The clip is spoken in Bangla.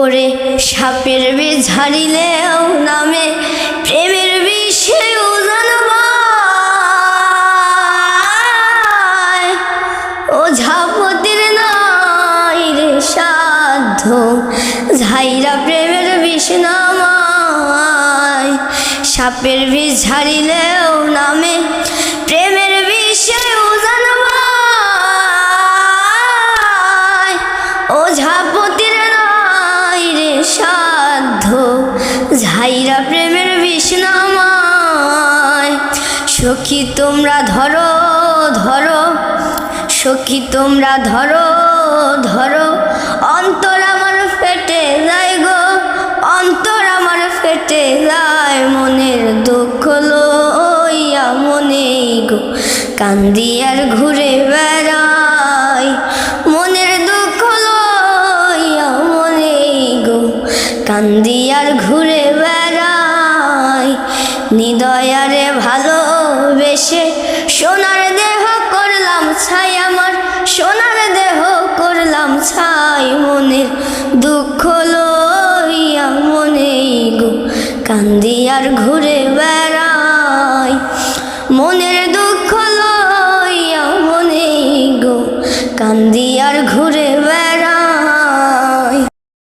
ওরে সাপের বিষ ঝাড়িলেও নামে প্রেমের বিষে ও ঝাপতির নাই রে সাধ্য ঝাইরা প্রেমের বিষ নামায়। সাপের বিষ ঝাড়িলেও নামে প্রেমের বিষে ও ঝাপতির নাই রে সাধ্য ঝাইরা প্রেমের বিষ নামায়। সখী তোমরা ধরো ধরো, সখী তোমরা ধরো ধরো, অন্তর আমার ফেটে যায় গো, অন্তর আমার ফেটে যায়। মনের দুঃখ লইয়া মনে গো কান্দি আর ঘুরে বেড়াই, মনের দুঃখ লইয়া মনে গো কান্দি আর ঘুরে বেড়াই। নিদয়ারে ভালোবেসে সোনার দেহ করলাম ছাই, আমার সোনার দেহ করলাম ছাই। মনের দুঃখ লইয়া মনে গো কান্দি আর ঘুরে